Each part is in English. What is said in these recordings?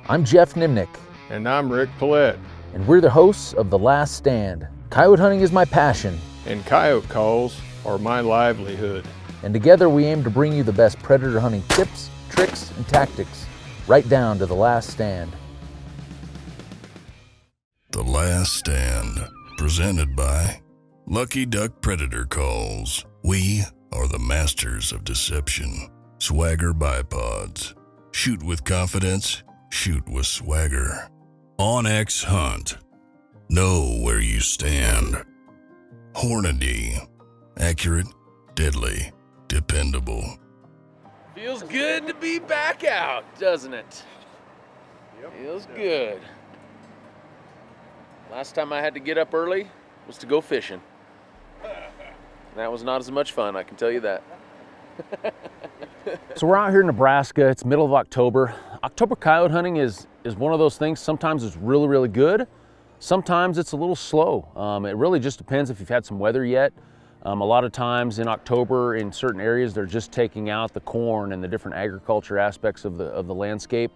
I'm Geoff Nemnich. And I'm Rick Paillet. And we're the hosts of The Last Stand. Coyote hunting is my passion. And coyote calls are my livelihood. And together we aim to bring you the best predator hunting tips, tricks, and tactics, right down to the last stand. The Last Stand, presented by Lucky Duck Predator Calls. We are the masters of deception. Swagger bipods. Shoot with confidence, shoot with swagger. OnX Hunt. Know where you stand. Hornady. Accurate, deadly, dependable. Feels good to be back out, doesn't it? Yep. Feels good. Last time I had to get up early was to go fishing. That was not as much fun, I can tell you that. So we're out here in Nebraska. It's middle of October. October coyote hunting is one of those things. Sometimes it's really, really good. Sometimes it's a little slow. It really just depends if you've had some weather yet. A lot of times in October in certain areas, they're just taking out the corn and the different agriculture aspects of the landscape.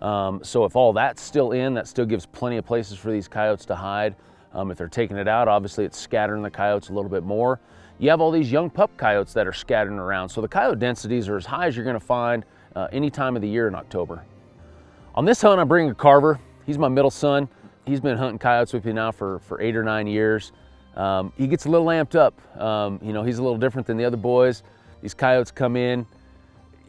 So if all that's still in, that still gives plenty of places for these coyotes to hide. If they're taking it out, obviously it's scattering the coyotes a little bit more. You have all these young pup coyotes that are scattering around. So the coyote densities are as high as you're gonna find any time of the year in October. On this hunt, I'm bringing a Carver. He's my middle son. He's been hunting coyotes with me now for 8 or 9 years. He gets a little amped up. He's a little different than the other boys. These coyotes come in,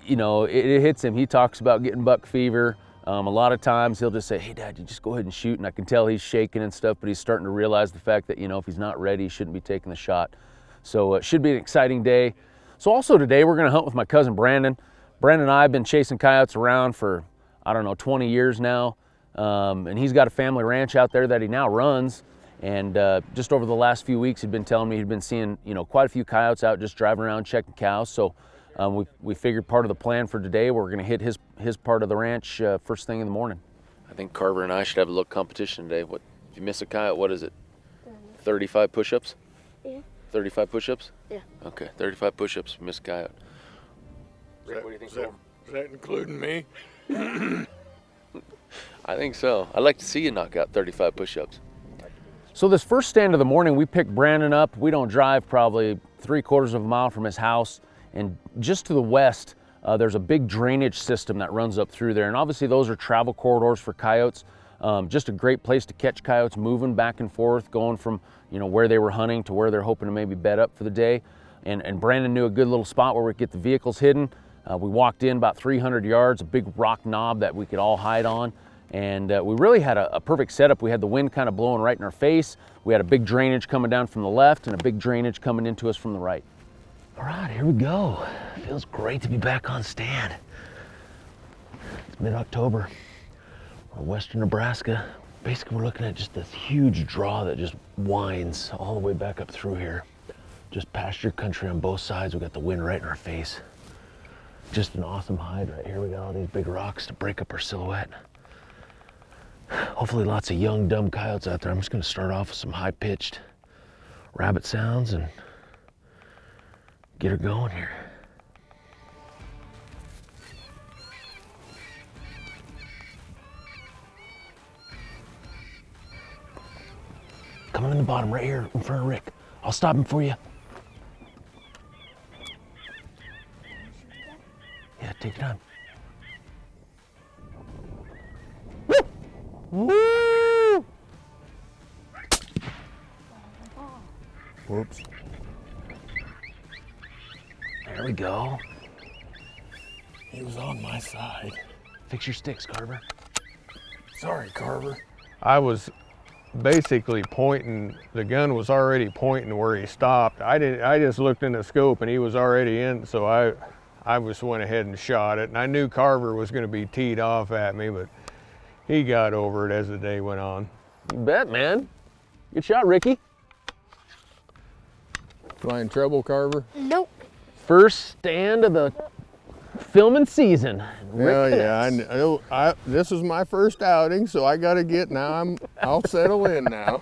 it hits him. He talks about getting buck fever. A lot of times he'll just say, hey Dad, you just go ahead and shoot. And I can tell he's shaking and stuff, but he's starting to realize the fact that, if he's not ready, he shouldn't be taking the shot. So it should be an exciting day. So also today we're gonna hunt with my cousin Brandon. Brandon and I have been chasing coyotes around for, 20 years now. And he's got a family ranch out there that he now runs. And just over the last few weeks, he'd been telling me he'd been seeing, quite a few coyotes out just driving around checking cows. So we figured part of the plan for today, we're gonna hit his part of the ranch first thing in the morning. I think Carver and I should have a little competition today. What, if you miss a coyote, what is it? 35 push-ups? Yeah. 35 push-ups? Yeah. Okay, 35 push-ups, miss a coyote. Rick, what do you think? Is that including me? I think so. I'd like to see you knock out 35 push-ups. So this first stand of the morning, we picked Brandon up. We don't drive probably 3/4 of a mile from his house. And just to the west, there's a big drainage system that runs up through there. And obviously those are travel corridors for coyotes. Just a great place to catch coyotes moving back and forth, going from where they were hunting to where they're hoping to maybe bed up for the day. And Brandon knew a good little spot where we could get the vehicles hidden. We walked in about 300 yards, a big rock knob that we could all hide on. And we really had a perfect setup. We had the wind kind of blowing right in our face. We had a big drainage coming down from the left and a big drainage coming into us from the right. All right, here we go. Feels great to be back on stand. It's mid-October. We're in western Nebraska. Basically, we're looking at just this huge draw that just winds all the way back up through here. Just pasture country on both sides. We got the wind right in our face. Just an awesome hide right here. We got all these big rocks to break up our silhouette. Hopefully lots of young, dumb coyotes out there. I'm just gonna start off with some high-pitched rabbit sounds and get her going here. Coming in the bottom right here in front of Rick. I'll stop him for you. Yeah, take your time. Woo! Whoops. There we go. He was on my side. Fix your sticks, Carver. Sorry, Carver. I was basically pointing, the gun was already pointing where he stopped. I just looked in the scope and he was already in, so I just went ahead and shot it. And I knew Carver was gonna be teed off at me, but he got over it as the day went on. You bet, man. Good shot, Ricky. Flying trouble, Carver? Nope. First stand of the filming season. Well, yeah, I know. This is my first outing, so I got to get I'll settle in now.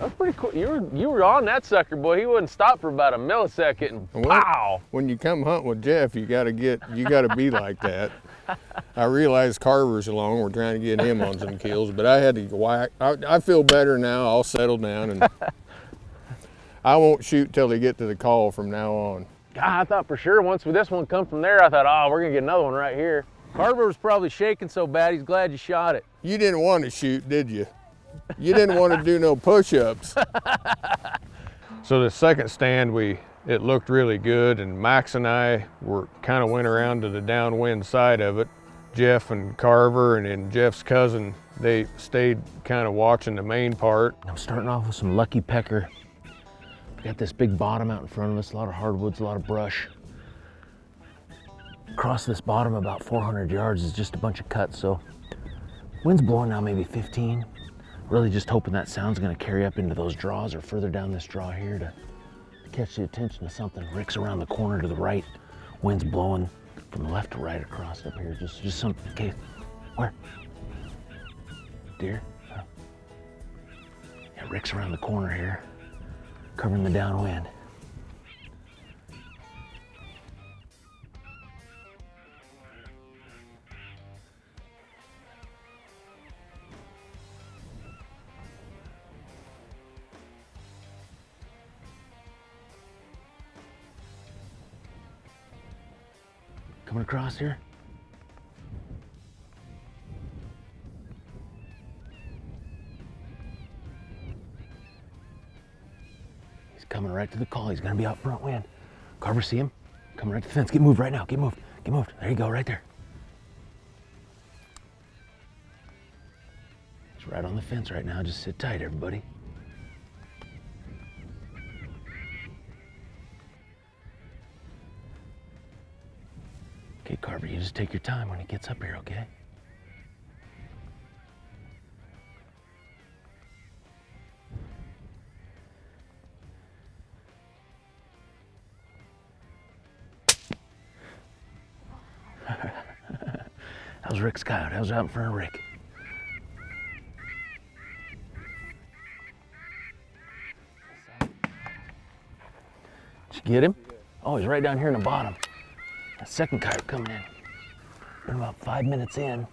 That's pretty cool. You were on that sucker, boy. He wouldn't stop for about a millisecond, and pow! When you come hunt with Geoff, you gotta be like that. I realized Carver's along. We're trying to get him on some kills, but I had to whack. I feel better now. I'll settle down, and I won't shoot till they get to the call from now on. God, I thought for sure once this one come from there, I thought, oh, we're gonna get another one right here. Carver was probably shaking so bad, he's glad you shot it. You didn't want to shoot, did you? You didn't want to do no push-ups. So the second stand, it looked really good, and Max and I kind of went around to the downwind side of it. Geoff and Carver and then Jeff's cousin, they stayed kind of watching the main part. I'm starting off with some Lucky Pecker. We got this big bottom out in front of us, a lot of hardwoods, a lot of brush. Across this bottom about 400 yards is just a bunch of cuts, so wind's blowing now maybe 15. Really just hoping that sound's gonna carry up into those draws or further down this draw here to catch the attention of something. Rick's around the corner to the right. Wind's blowing from left to right across up here. Just some, okay, where? Deer? Oh. Yeah, Rick's around the corner here, covering the downwind. Coming across here. He's coming right to the call. He's gonna be out front wind. Carver, see him? Coming right to the fence. Get moved right now. Get moved. Get moved. There you go, right there. He's right on the fence right now. Just sit tight, everybody. Okay, Carver, you just take your time when he gets up here, okay? How's Rick's coyote? How's out in front of Rick? Did you get him? Oh, he's right down here in the bottom. That second coyote coming in. Been about 5 minutes in.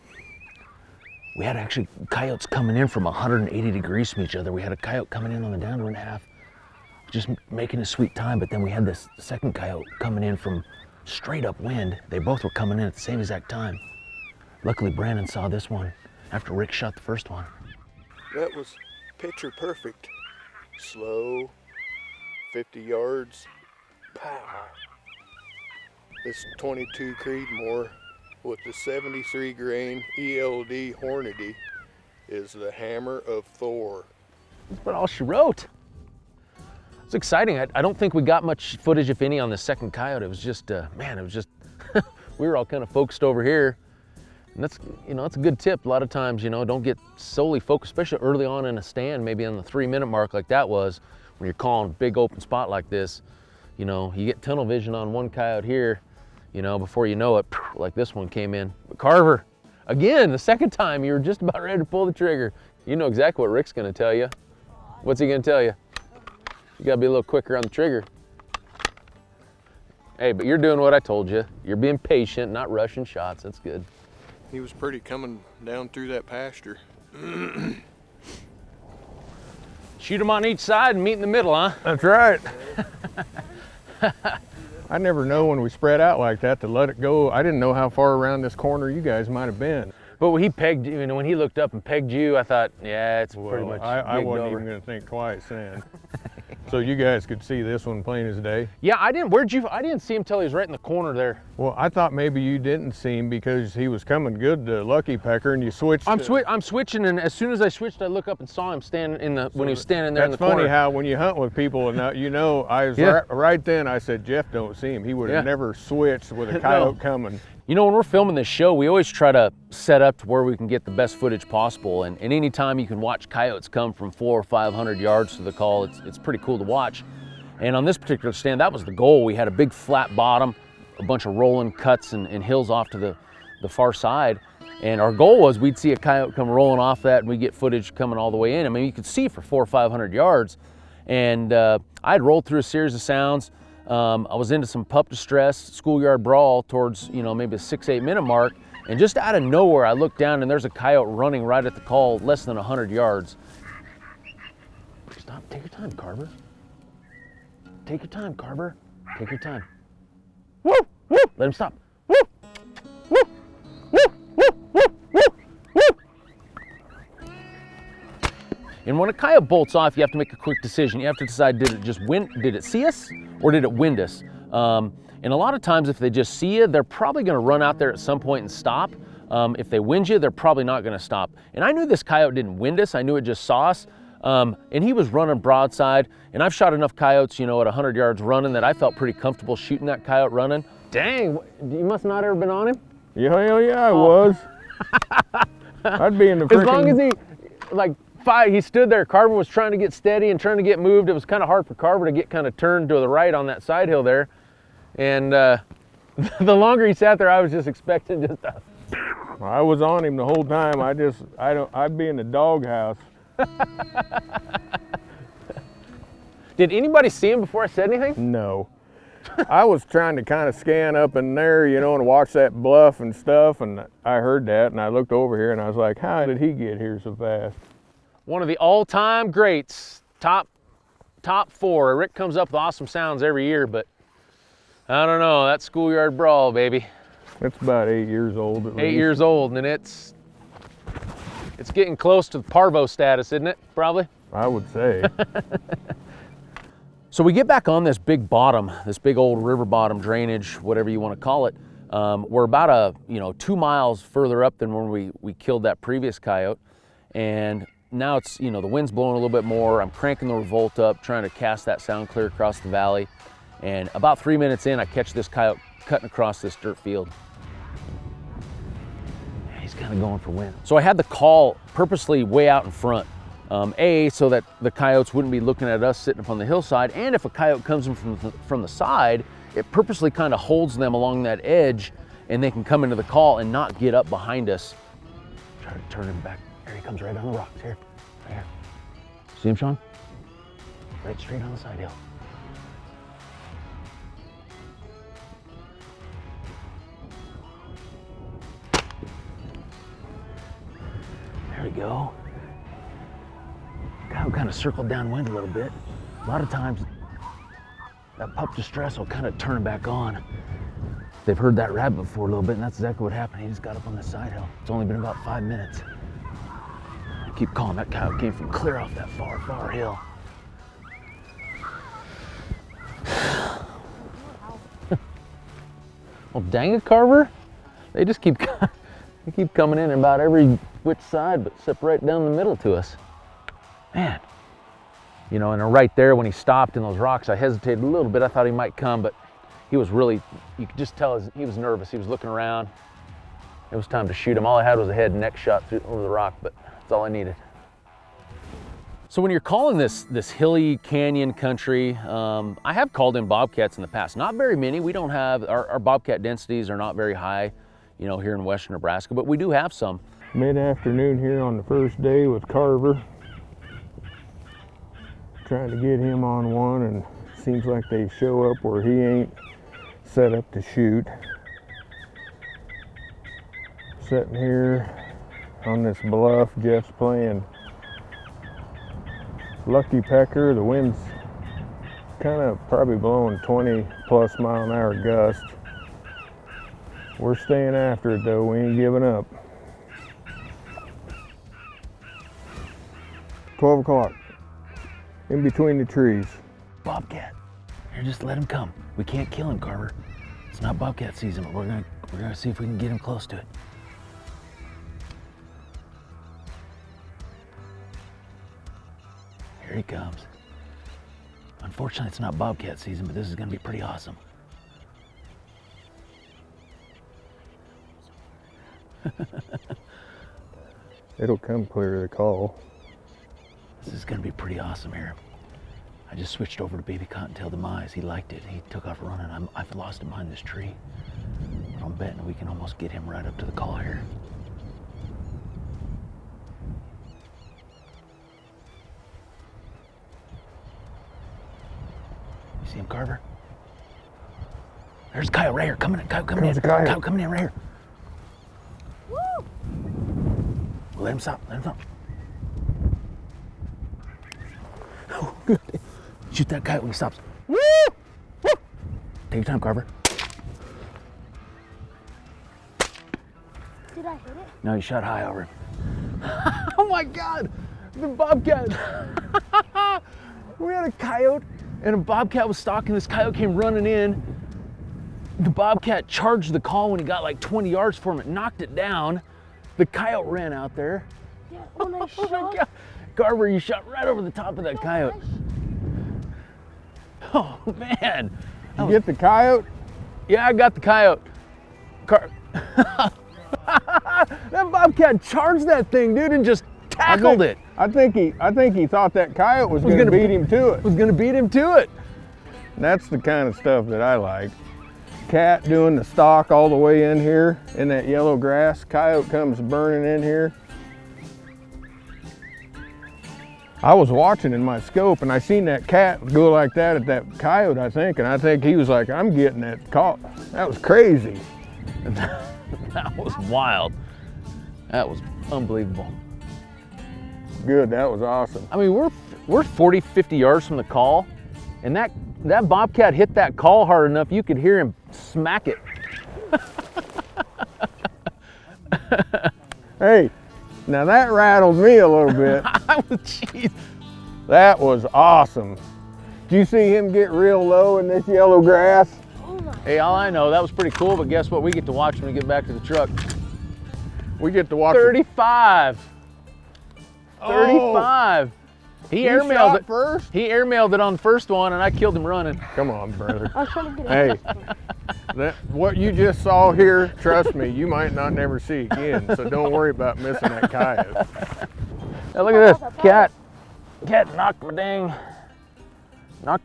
We had actually coyotes coming in from 180 degrees from each other. We had a coyote coming in on the downwind half, just making a sweet time, but then we had this second coyote coming in from straight upwind. They both were coming in at the same exact time. Luckily, Brandon saw this one after Rick shot the first one. That was picture perfect. Slow, 50 yards, pow. This 22 Creedmoor with the 73 grain ELD Hornady is the hammer of Thor. That's about all she wrote. It's exciting. I don't think we got much footage, if any, on the second coyote. It was just, man, it was just, we were all kind of focused over here. And that's, that's a good tip. A lot of times, don't get solely focused, especially early on in a stand, maybe on the 3-minute mark like that was, when you're calling a big open spot like this. You get tunnel vision on one coyote here, before you know it, like this one came in. But Carver, again, the second time, you were just about ready to pull the trigger. You know exactly what Rick's gonna tell you. What's he gonna tell you? You gotta be a little quicker on the trigger. Hey, but you're doing what I told you. You're being patient, not rushing shots. That's good. He was pretty coming down through that pasture. Shoot them on each side and meet in the middle, huh? That's right. I never know when we spread out like that to let it go. I didn't know how far around this corner you guys might have been. But when he pegged you, when he looked up and pegged you, I thought, yeah, it's pretty much I wasn't even going to think twice then. So you guys could see this one plain as day? Yeah, I didn't. I didn't see him till he was right in the corner there. Well, I thought maybe you didn't see him because he was coming good to Lucky Pecker and you switched. I'm switching, and as soon as I switched, I look up and saw him standing when he was standing there in the corner. That's funny how when you hunt with people, and I was right then, I said, Geoff don't see him. He would have never switched with a coyote coming. When we're filming this show, we always try to set up to where we can get the best footage possible. And any time you can watch coyotes come from 400 or 500 yards to the call, it's pretty cool to watch. And on this particular stand, that was the goal. We had a big flat bottom, a bunch of rolling cuts and hills off to the far side. And our goal was we'd see a coyote come rolling off that and we get footage coming all the way in. I mean, you could see for 400 or 500 yards. And I had rolled through a series of sounds. I was into some pup distress, schoolyard brawl towards, you know, maybe a 6-8 minute mark. And just out of nowhere, I look down and there's a coyote running right at the call, less than 100 yards. Stop, take your time, Carver. Take your time, Carver. Take your time. Woo, woo, let him stop. Woo, woo, woo, woo, woo, woo, woo. And when a coyote bolts off, you have to make a quick decision. You have to decide, did it see us or did it wind us? And a lot of times if they just see you, they're probably gonna run out there at some point and stop. If they wind you, they're probably not gonna stop. And I knew this coyote didn't wind us, I knew it just saw us. And he was running broadside, and I've shot enough coyotes, you know, at 100 yards running that I felt pretty comfortable shooting that coyote running. Dang, you must not ever been on him? Yeah, hell yeah, I was. I'd be in the freaking... As long as he, like, he stood there, Carver was trying to get steady and trying to get moved. It was kind of hard for Carver to get kind of turned to the right on that side hill there. And the longer he sat there, I was just expecting just a... I was on him the whole time. I'd be in the doghouse. Did anybody see him before I said anything? No. I was trying to kind of scan up in there, you know, and watch that bluff and stuff, and I heard that, and I looked over here, and I was like, how did he get here so fast? One of the all-time greats, top 4. Rick comes up with awesome sounds every year, but I don't know, that schoolyard brawl, baby. It's about 8 years old at least. 8 years old, and it's getting close to parvo status, isn't it, probably? I would say. So we get back on this big bottom, this big old river bottom drainage, whatever you want to call it. We're about 2 miles further up than when we killed that previous coyote. And now it's, you know, the wind's blowing a little bit more. I'm cranking the revolt up, trying to cast that sound clear across the valley. And about 3 minutes in, I catch this coyote cutting across this dirt field. He's kind of going for wind. So I had the call purposely way out in front. So that the coyotes wouldn't be looking at us sitting up on the hillside, and if a coyote comes in from the side, it purposely kind of holds them along that edge, and they can come into the call and not get up behind us. Try to turn him back. Here he comes, right on the rocks, here, right here. See him, Sean? Right straight on the side hill. There we go. Coyote kind of circled downwind a little bit. A lot of times that pup distress will kind of turn him back on. They've heard that rabbit before a little bit, and that's exactly what happened. He just got up on the side hill. It's only been about 5 minutes. I keep calling, that coyote came from clear off that far, far hill. Well, dang it, Carver. They just keep coming in about every which side, but except right down the middle to us. Man, you know, and right there when he stopped in those rocks, I hesitated a little bit. I thought he might come, but he was really, you could just tell he was nervous. He was looking around. It was time to shoot him. All I had was a head and neck shot over the rock, but that's all I needed. So when you're calling this hilly canyon country, I have called in bobcats in the past. Not very many. We don't have, our bobcat densities are not very high, you know, here in western Nebraska, but we do have some. Mid-afternoon here on the first day with Carver. Trying to get him on one, and seems like they show up where he ain't set up to shoot. Sitting here on this bluff, Geoff's playing Lucky Pecker. The wind's kind of probably blowing 20+ mile an hour gust. We're staying after it though, we ain't giving up. 12 o'clock. In between the trees. Bobcat. Here, just let him come. We can't kill him, Carver. It's not bobcat season, but we're gonna see if we can get him close to it. Here he comes. Unfortunately, it's not bobcat season, but this is gonna be pretty awesome. It'll come clear of the call. This is gonna be pretty awesome here. I just switched over to baby cottontail demise. He liked it. He took off running. I've lost him behind this tree. But I'm betting we can almost get him right up to the call here. You see him, Carver? There's a coyote right here. Coming in, coyote coming There's in. a coyote. Coyote coming in right here. Woo! Let him stop. Let him stop. Oh, good. Shoot that coyote when he stops. Woo! Woo! Take your time, Carver. Did I hit it? No, you shot high over him. Oh my God! The bobcat! We had a coyote and a bobcat was stalking. This coyote came running in. The bobcat charged the call when he got like 20 yards from it, knocked it down. The coyote ran out there. Yeah, when I Oh my shot. God. Carver, you shot right over the top of that coyote. Oh man. You get the coyote? Yeah, I got the coyote. That bobcat charged that thing, dude, and just tackled it. I think he thought that coyote was going to gonna beat him to it. Was gonna beat him to it. That's the kind of stuff that I like. Cat doing the stalk all the way in here in that yellow grass. Coyote comes burning in here. I was watching in my scope and I seen that cat go like that at that coyote, I think, and I think he was like, I'm getting that caught. That was crazy. That was wild. That was unbelievable. Good, that was awesome. I mean, we're 40, 50 yards from the call, and that bobcat hit that call hard enough you could hear him smack it. Hey, now that rattled me a little bit. Jeez. That was awesome. Did you see him get real low in this yellow grass? Oh my. Hey, all I know, that was pretty cool, but guess what? We get to watch when we get back to the truck. We get to watch 35. Oh, 35. He you airmailed shot it first? He airmailed it on the first one, and I killed him running. Come on, brother. I was trying to get Hey, it. what you just saw here, trust me, you might not never see again, so don't worry about missing that coyote. Now look at this, cat knocked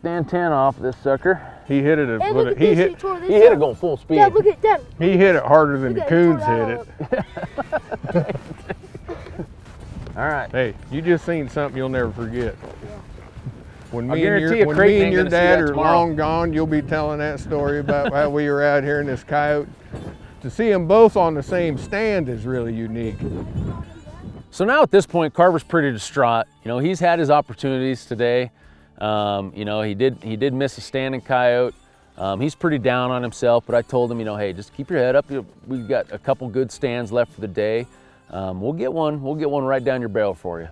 the antenna off of this sucker. He hit it, Hey, look at he this, hit, he tore this He hit up. it going full speed. Dad, look at that. he hit it harder than the Look at coons tore hit that it. All right. Hey, you just seen something you'll never forget. When I me and guarantee your, a when Creighton me and ain't your gonna see dad that are tomorrow. long gone, you'll be telling that story about how we were out here in this coyote. To see them both on the same stand is really unique. So now at this point, Carver's pretty distraught. You know, he's had his opportunities today. You know, he did miss a standing coyote. He's pretty down on himself, but I told him, you know, hey, just keep your head up. We've got a couple good stands left for the day. We'll get one right down your barrel for you.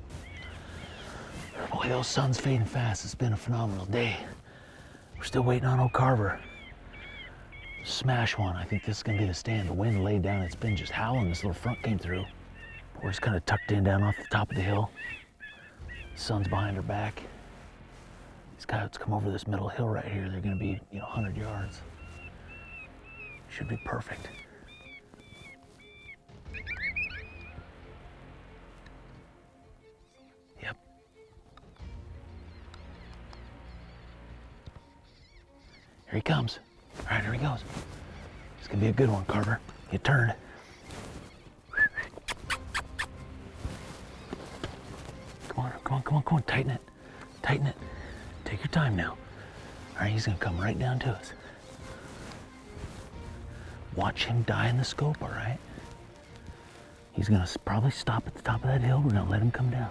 Boy, those sun's fading fast. It's been a phenomenal day. We're still waiting on old Carver. Smash one. I think this is gonna be the stand. The wind laid down. It's been just howling. This little front came through. We're just kind of tucked in down off the top of the hill. Sun's behind her back. These coyotes come over this middle hill right here. They're gonna be, 100 yards. Should be perfect. Yep. Here he comes. All right, here he goes. It's gonna be a good one, Carver. You turn. Come on, tighten it. Take your time now. All right, he's gonna come right down to us. Watch him die in the scope, all right? He's gonna probably stop at the top of that hill. We're gonna let him come down,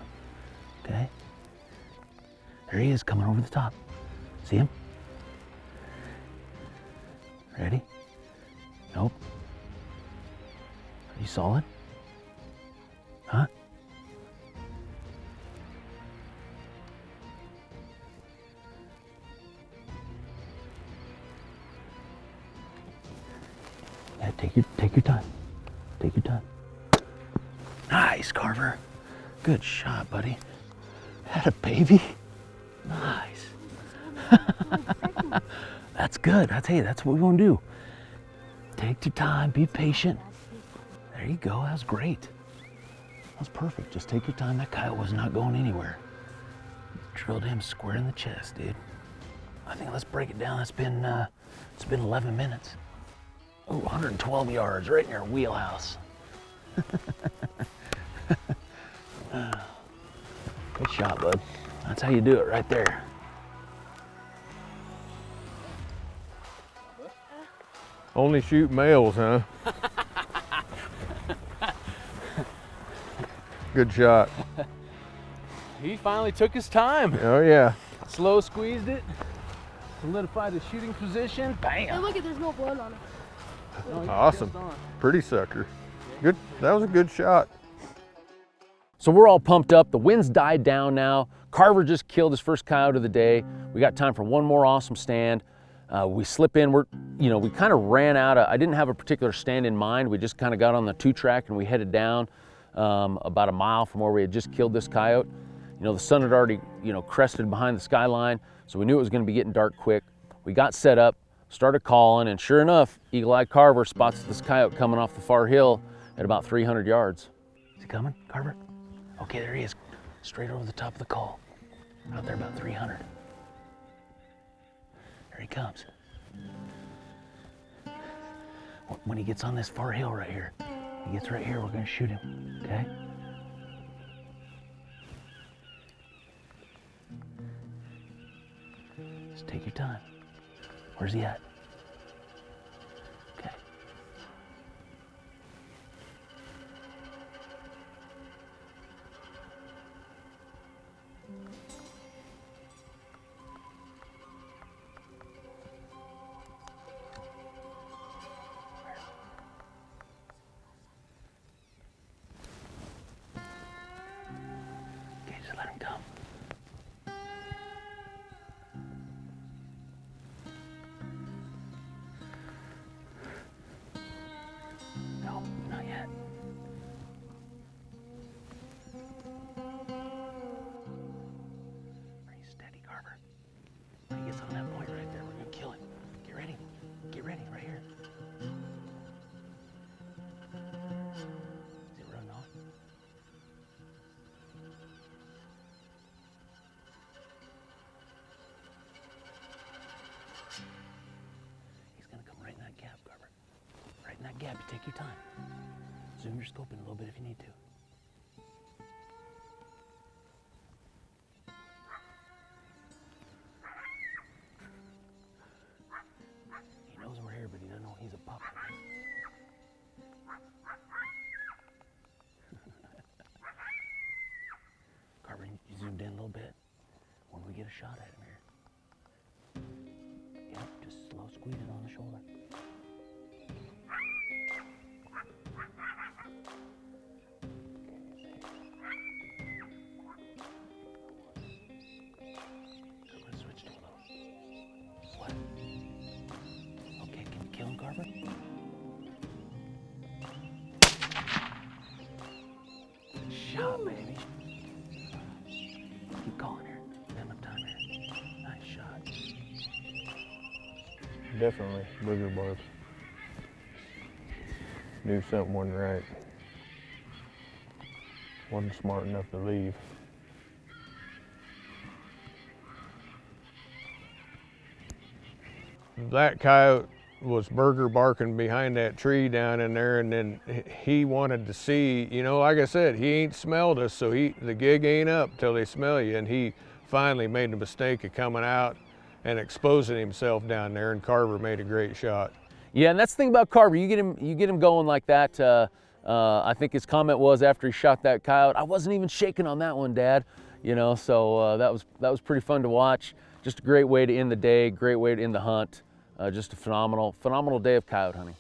okay? There he is, coming over the top. See him? Ready? Nope. Are you solid? Huh? Yeah, take your time. Take your time. Nice, Carver. Good shot, buddy. Had a baby. Nice. That's good. That's what we want to do. Take your time, be patient. There you go, that's great. That was perfect, just take your time. That coyote was not going anywhere. Drilled him square in the chest, dude. I think let's break it down. It's been 11 minutes. Ooh, 112 yards, right in your wheelhouse. Good shot, bud. That's how you do it right there. Only shoot males, huh? Good shot. He finally took his time. Oh yeah. Slow squeezed it, solidified his shooting position. Hey, Bam! look, there's no blood on it. No, he's Awesome. just on. Pretty sucker. Good. That was a good shot. So we're all pumped up. The wind's died down now. Carver just killed his first coyote of the day. We got time for one more awesome stand. We slip in. We kind of ran out of. I didn't have a particular stand in mind. We just kind of got on the 2-track and we headed down about a mile from where we had just killed this coyote. The sun had already, crested behind the skyline, so we knew it was going to be getting dark quick. We got set up, started calling, and sure enough, Eagle-Eye Carver spots this coyote coming off the far hill at about 300 yards. Is he coming, Carver? Okay, there he is, straight over the top of the call, out there about 300. There he comes. When he gets on this far hill right here, he gets right here, we're going to shoot him, okay? Just take your time. Where's he at? Okay. Okay, just let him come. No, not yet. Are you steady, Carver? When he gets on that point right there, we're gonna kill him. Get ready. Get ready, right here. Is he running off? He's gonna come right in that gap, Carver. Right in that gap, you take your time. Zoom your scope in a little bit if you need to. He knows we're here, but he doesn't know he's a pup. Carver, you zoomed in a little bit. When we get a shot at him here. Yep, just slow squeeze it on the shoulder. I'm gonna switch to a little. What? Okay, can you kill him, Carver? Good shot, baby. Keep calling here. We got enough time here. Nice shot. Definitely booger barbs. Knew something wasn't right. Wasn't smart enough to leave. That coyote was burger barking behind that tree down in there, and then he wanted to see, like I said, he ain't smelled us, so the gig ain't up till they smell you, and he finally made the mistake of coming out and exposing himself down there, and Carver made a great shot. Yeah, and that's the thing about Carver. You get him going like that. I think his comment was after he shot that coyote, I wasn't even shaking on that one, Dad. So that was pretty fun to watch. Just a great way to end the day, great way to end the hunt. Just a phenomenal day of coyote hunting.